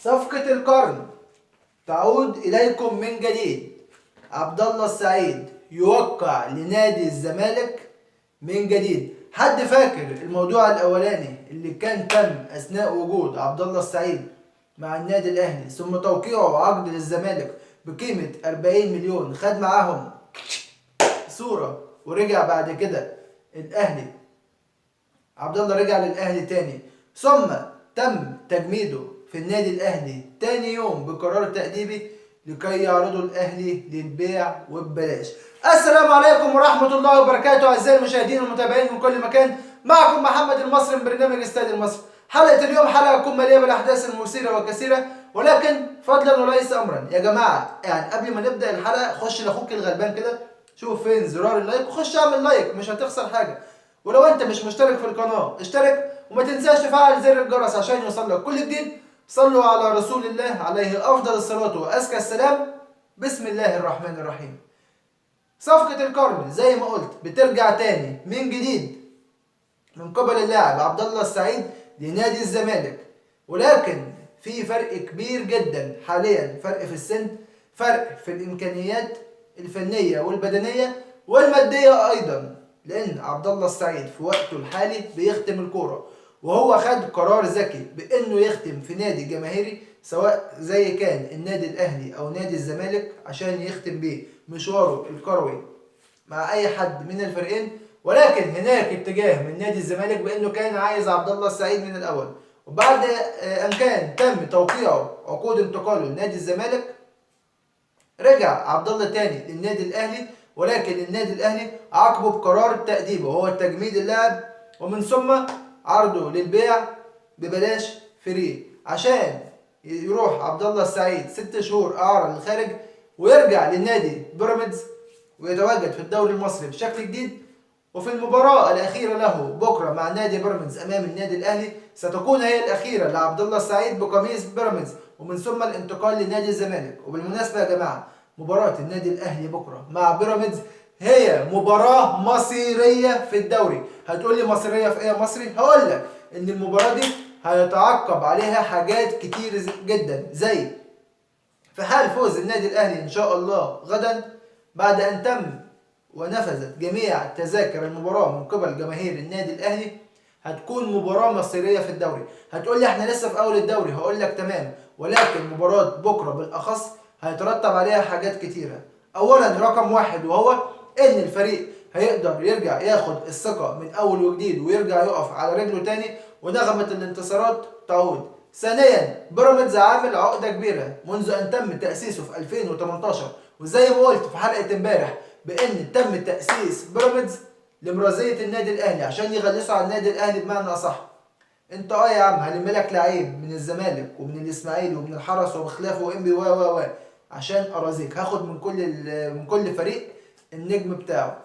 صفقة القرن تعود إليكم من جديد. عبد الله السعيد يوقع لنادي الزمالك من جديد. حد فاكر الموضوع الأولاني اللي كان تم أثناء وجود عبد الله السعيد مع النادي الأهلي ثم توقيعه عقد للزمالك بقيمة 40 مليون، خد معاهم صورة ورجع بعد كده الأهلي. عبد الله رجع للأهلي تاني ثم تم تجميده في النادي الأهلي تاني يوم بقرار تأديبي لكي يعرضوا الأهلي للبيع وببلاش. السلام عليكم ورحمة الله وبركاته أعزائي المشاهدين والمتابعين من كل مكان. معكم محمد المصري من برنامج استاد المصري. حلقة اليوم حلقة تكون مليئة بالأحداث المثيرة والكثيرة، ولكن فضلا وليس أمرا يا جماعة، يعني قبل ما نبدأ الحلقة خش لأخوك الغلبان كده، شوف فين زرار اللايك وخش اعمل لايك، مش هتخسر حاجة. ولو انت مش مشترك في القناة اشترك، وما تنساش تفعل زر الجرس عشان يوصلك كل جديد. صلوا على رسول الله عليه افضل الصلاة وازكى السلام. بسم الله الرحمن الرحيم. صفقة القرن زي ما قلت بترجع تاني من جديد من قبل اللاعب عبد الله السعيد لنادي الزمالك، ولكن في فرق كبير جدا حاليا، فرق في السن، فرق في الامكانيات الفنية والبدنية والمادية ايضا، لان عبد الله السعيد في وقته الحالي بيختم الكورة، وهو خد قرار ذكي بانه يختم في نادي جماهيري سواء زي كان النادي الاهلي او نادي الزمالك عشان يختم بيه مشواره الكروي مع اي حد من الفريقين. ولكن هناك اتجاه من نادي الزمالك بانه كان عايز عبد الله السعيد من الاول، وبعد ان كان تم توقيعه عقود انتقاله لنادي الزمالك رجع عبد الله تاني للنادي الاهلي، ولكن النادي الاهلي عاقبه بقرار التأديب وهو تجميد اللاعب ومن ثم عرضه للبيع ببلاش فري، عشان يروح عبد الله السعيد 6 شهور اعاره للخارج ويرجع للنادي بيراميدز ويتواجد في الدوري المصري بشكل جديد. وفي المباراة الأخيرة له بكرة مع نادي بيراميدز أمام النادي الأهلي ستكون هي الأخيرة لعبد الله السعيد بقميص بيراميدز، ومن ثم الانتقال لنادي الزمالك. وبالمناسبة يا جماعة، مباراة النادي الأهلي بكرة مع بيراميدز هي مباراة مصيرية في الدوري. هتقول لي مصيرية في إيه يا مصري؟ هقول لك إن المباراة دي هيتعقب عليها حاجات كتير جدا، زي في حال فوز النادي الأهلي إن شاء الله غدا بعد أن تم ونفذت جميع تذاكر المباراة من قبل جماهير النادي الأهلي، هتكون مباراة مصيرية في الدوري. هتقول لي احنا لسه في أول الدوري، هقول لك تمام، ولكن مباراة بكرة بالأخص هيترتب عليها حاجات كتيرة. أولا رقم واحد وهو إن الفريق هيقدر يرجع ياخد الثقة من أول وجديد ويرجع يقف على رجله تاني ونغمة الانتصارات تعود. ثانيا بيراميدز عامل عقدة كبيرة منذ أن تم تأسيسه في 2018، وزي ما قلت في حلقة امبارح بان تم تأسيس بيراميدز لمرازية النادي الاهلي عشان يغلسوا على النادي الاهلي بمعنى اصح. انت يا عم هلم لك لعيب من الزمالك ومن الاسماعيلي ومن الحرس وبخلافه وانبي و عشان ارازيك، هاخد من كل فريق النجم بتاعه.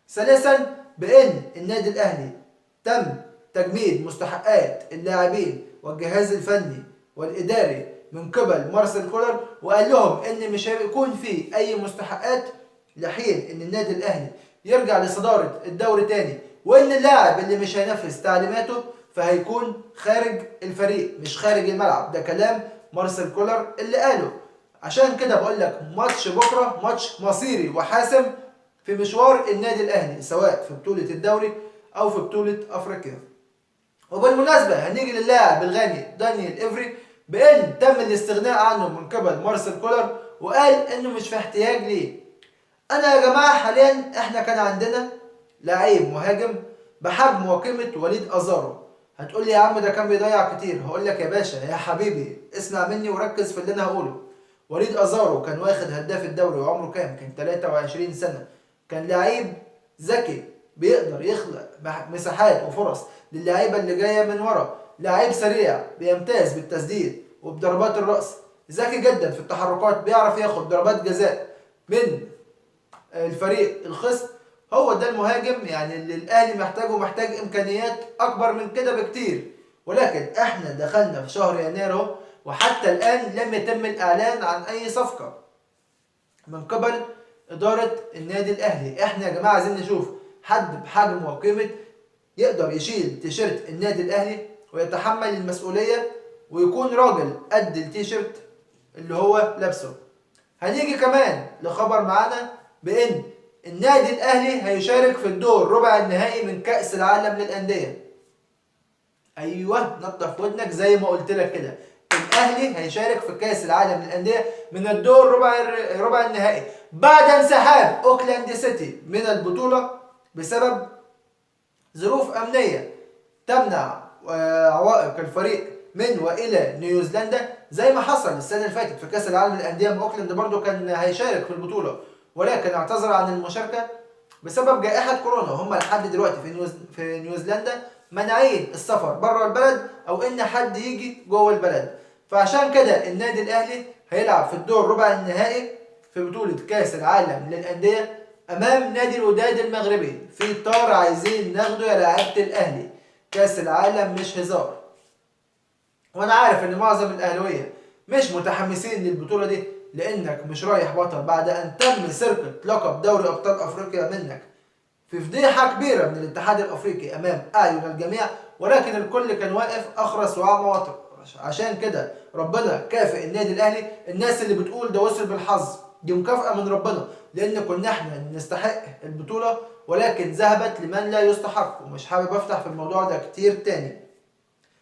ثالثا بان النادي الاهلي تم تجميد مستحقات اللاعبين والجهاز الفني والاداري من قبل مارسيل كولر، وقال لهم ان مش هيكون في اي مستحقات لحين ان النادي الاهلي يرجع لصدارة الدوري تاني، وان اللاعب اللي مش هينفذ تعليماته فهيكون خارج الفريق مش خارج الملعب. ده كلام مارسيل كولر اللي قاله. عشان كده بقول لك ماتش بكرة ماتش مصيري وحاسم في مشوار النادي الاهلي سواء في بطولة الدوري او في بطولة افريقيا. وبالمناسبة هنيجي للاعب الغاني دانيال إيفري بان تم الاستغناء عنه من قبل مارسيل كولر، وقال انه مش في احتياج ليه. انا يا جماعه حاليا احنا كان عندنا لعيب مهاجم بحجم وقيمه وليد ازارو. هتقول لي يا عم ده كان بيضيع كتير، هقول لك يا باشا يا حبيبي اسمع مني وركز في اللي انا هقوله. وليد ازارو كان واخد هداف الدوري وعمره كام؟ كان 23 سنه. كان لعيب ذكي بيقدر يخلق مساحات وفرص للعيبه اللي جايه من ورا، لعيب سريع بيمتاز بالتسديد وبضربات الراس، ذكي جدا في التحركات، بيعرف ياخد ضربات جزاء من الفريق الخصم. هو ده المهاجم يعني اللي الاهلي محتاجه، محتاج امكانيات اكبر من كده بكتير. ولكن احنا دخلنا في شهر يناير اهو وحتى الان لم يتم الاعلان عن اي صفقة من قبل ادارة النادي الاهلي. احنا يا جماعة عايزين نشوف حد بحجم وقيمة يقدر يشيل تيشيرت النادي الاهلي ويتحمل المسؤولية ويكون راجل قد التيشيرت اللي هو لابسه. هنيجي كمان لخبر معانا بان النادي الاهلي هيشارك في الدور ربع النهائي من كأس العالم للأندية. ايوه، نطف ودنك زي ما قلت لك كده، الاهلي هيشارك في كأس العالم للأندية من الدور ربع النهائي بعد انسحاب اوكلاند سيتي من البطولة بسبب ظروف امنية تمنع عوائق الفريق من والى نيوزيلندا، زي ما حصل السنه اللي فاتت في كاس العالم للانديه. اوكلاند برضو كان هيشارك في البطوله ولكن اعتذر عن المشاركه بسبب جائحه كورونا. هم لحد دلوقتي في نيوزيلندا مانعين السفر بره البلد او ان حد يجي جوه البلد. فعشان كده النادي الاهلي هيلعب في الدور ربع النهائي في بطوله كاس العالم للانديه امام نادي الوداد المغربي. في طار عايزين ناخده يا لعيبه الاهلي، كاس العالم مش هزار. وانا عارف ان معظم الاهلاويه مش متحمسين للبطوله دي لانك مش رايح بطل بعد ان تم سرقه لقب دوري ابطال افريقيا منك في فضيحه كبيره من الاتحاد الافريقي امام اعين الجميع، ولكن الكل كان واقف اخرس واعمى واطر. عشان كده ربنا كافئ النادي الاهلي. الناس اللي بتقول ده وصل بالحظ، دي مكافاه من ربنا، لان كنا احنا نستحق البطوله ولكن ذهبت لمن لا يستحق. ومش حابب افتح في الموضوع ده كتير تاني.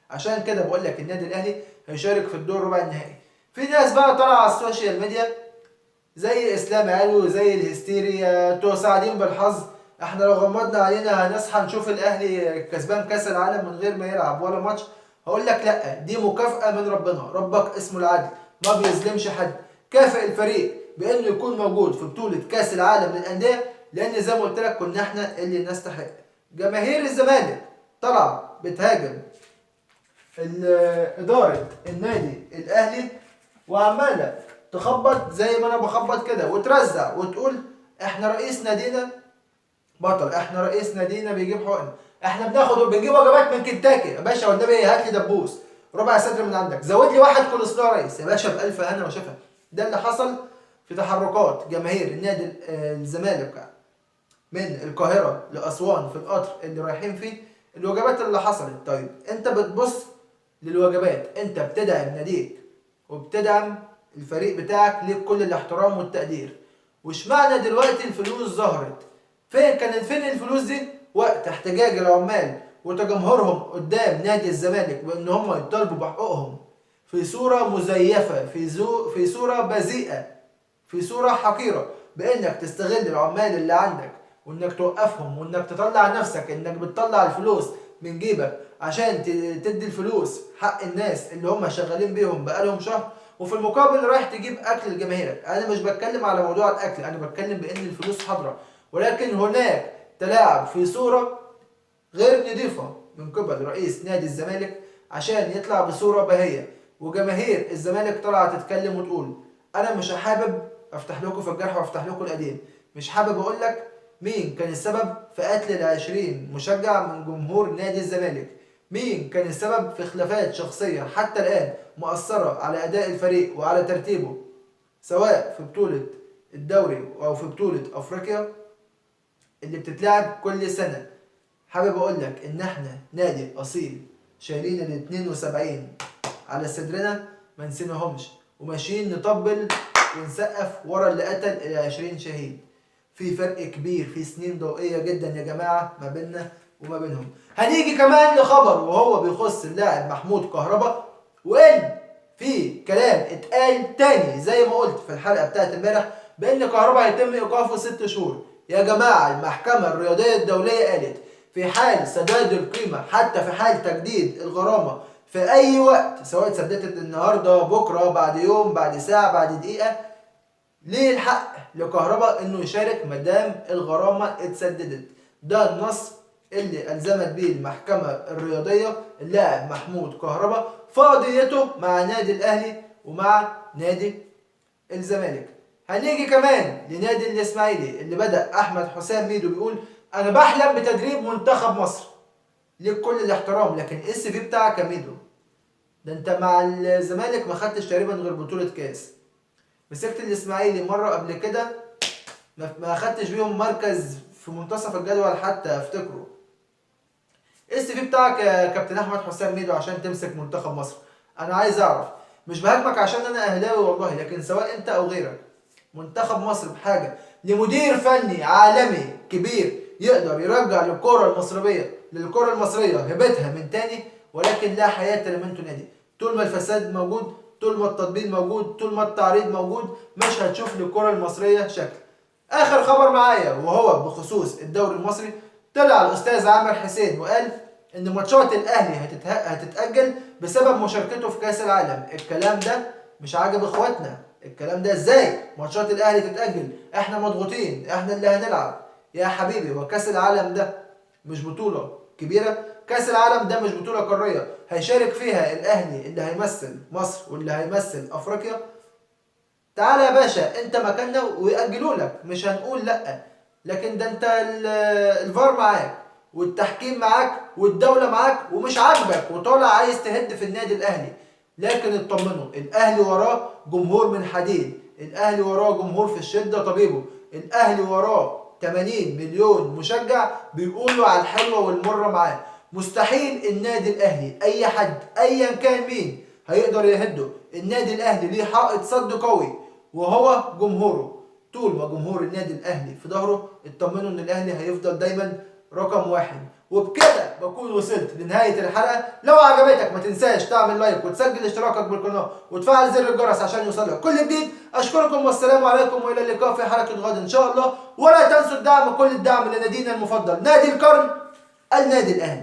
عشان كده بقول لك النادي الاهلي هيشارك في الدور ربع النهائي. في ناس بقى طالعه على السوشيال ميديا زي اسلام علو زي الهستيري انتوا سعيدين بالحظ، احنا لو غمضنا علينا هنصحى نشوف الاهلي كسبان كاس العالم من غير ما يلعب ولا ماتش. هقول لك لا، دي مكافأة من ربنا، ربك اسمه العدل ما بيظلمش حد. كافئ الفريق بانه يكون موجود في بطولة كاس العالم للأندية، لان زي ما قلت لك كنا احنا اللي نستحق. جماهير الزمالك طالعه بتهاجم إدارة النادي الأهلي وعمالة تخبط زي ما أنا بخبط كده وترزع وتقول إحنا رئيس نادينا بطل، إحنا رئيس نادينا بيجيب حقن، إحنا بنجيب وجبات من كنتاكي يا باشا، والنبي هات لي دبوس ربع صدر من عندك، زود لي واحد كول سلو يا ريس يا باشا بألف هنا وشفا. ده اللي حصل في تحركات جماهير النادي الزمالك من القاهرة لأسوان في القطر اللي رايحين فيه. الوجبات اللي حصلت، طيب أنت بتبص للوجبات، انت بتدعم ناديك وبتدعم الفريق بتاعك ليك كل الاحترام والتقدير. وش معنى دلوقتي الفلوس ظهرت؟ فين الفلوس دي وقت احتجاج العمال وتجمهرهم قدام نادي الزمالك بان هم يطالبوا بحقوقهم في صورة مزيفة، في صورة بذيئة، في صورة حقيرة، بانك تستغل العمال اللي عندك وانك توقفهم وانك تطلع نفسك انك بتطلع الفلوس من جيبك عشان تدي الفلوس حق الناس اللي هم شغالين بيهم بقالهم شهر، وفي المقابل رايح تجيب اكل لجماهيرك. انا مش بتكلم على موضوع الاكل، انا بتكلم بان الفلوس حاضره، ولكن هناك تلاعب في صوره غير نظيفه من قبل رئيس نادي الزمالك عشان يطلع بصوره باهيه. وجماهير الزمالك طالعه تتكلم وتقول انا مش حابب افتح لكم في الجرح وافتح لكم القديم، مش حابب اقول لك مين كان السبب في قتل 20 مشجع من جمهور نادي الزمالك، مين كان السبب في خلافات شخصية حتى الآن مؤثرة على أداء الفريق وعلى ترتيبه سواء في بطولة الدوري أو في بطولة أفريقيا اللي بتتلعب كل سنة. حابب أقول لك إن إحنا نادي أصيل شايلين ال 72 على صدرنا ما نسيناهمش، وماشيين نطبل ونسقف ورا اللي قتل ال 20 شهيد. في فرق كبير، في سنين ضوئية جدا يا جماعة ما بيننا وما بينهم. هنيجي كمان لخبر وهو بيخص اللاعب محمود كهربا، وإن في كلام اتقال تاني زي ما قلت في الحلقة بتاعت امبارح بإن كهربا هيتم إيقافه 6 شهور. يا جماعة المحكمة الرياضية الدولية قالت في حال سداد القيمة، حتى في حال تجديد الغرامة في أي وقت، سواء اتسددت النهاردة بكرة بعد يوم بعد ساعة بعد دقيقة، ليه الحق لكهربا انه يشارك مادام الغرامه اتسددت. ده النص اللي الزمت به المحكمه الرياضيه اللاعب محمود كهربا في قضيته مع نادي الاهلي ومع نادي الزمالك. هنيجي كمان لنادي الاسماعيلي اللي بدأ احمد حسام ميدو بيقول انا بحلم بتدريب منتخب مصر. ليك كل الاحترام لكن ايه السي في بتاعك يا ميدو؟ ده انت مع الزمالك ما خدتش تقريبا غير بطوله كاس، مسكت الاسماعيلي مره قبل كده ما اخدتش بيهم مركز في منتصف الجدول حتى افتكره. ايه السي في بتاعك يا كابتن احمد حسام ميدو عشان تمسك منتخب مصر؟ انا عايز اعرف، مش بهاجمك عشان انا اهلاوي والله، لكن سواء انت او غيرك، منتخب مصر بحاجه لمدير فني عالمي كبير يقدر يرجع للكره المصريه هيبتها من تاني. ولكن لا حياه لمن تنادي. طول ما الفساد موجود، طول ما التطبيل موجود، طول ما التعريض موجود، مش هتشوف للكره المصريه شكل. اخر خبر معايا وهو بخصوص الدوري المصري، طلع الاستاذ عامر حسين وقال ان ماتشات الاهلي هتتاجل بسبب مشاركته في كاس العالم. الكلام ده مش عاجب اخواتنا. الكلام ده ازاي ماتشات الاهلي تتاجل؟ احنا مضغوطين، احنا اللي هنلعب. يا حبيبي، وكاس العالم ده مش بطوله كبيره؟ كاس العالم ده مش بطوله قاريه هيشارك فيها الاهلي اللي هيمثل مصر واللي هيمثل افريقيا؟ تعالى يا باشا انت مكاننا ويأجلوا لك، مش هنقول لا، لكن ده انت الفار معاك والتحكيم معاك والدولة معاك ومش عاجبك وطالع عايز تهد في النادي الاهلي. لكن اطمنوا، الاهلي وراه جمهور من حديد، الاهلي وراه جمهور في الشدة طبيبه، الاهلي وراه 80 مليون مشجع بيقولوا على الحلوة والمرة معاه. مستحيل النادي الاهلي اي حد ايا كان مين هيقدر يهده. النادي الاهلي ليه حائط صد قوي وهو جمهوره. طول ما جمهور النادي الاهلي في ظهره، اطمنوا ان الاهلي هيفضل دايما رقم واحد. وبكده بكون وصلت لنهاية الحلقة. لو عجبتك ما تنساش تعمل لايك وتسجل اشتراكك بالقناة وتفعل زر الجرس عشان يوصلك كل جديد. اشكركم والسلام عليكم والى اللقاء في حلقة غد ان شاء الله. ولا تنسوا الدعم، كل الدعم لنادينا المفضل نادي القرن، النادي الاهلي.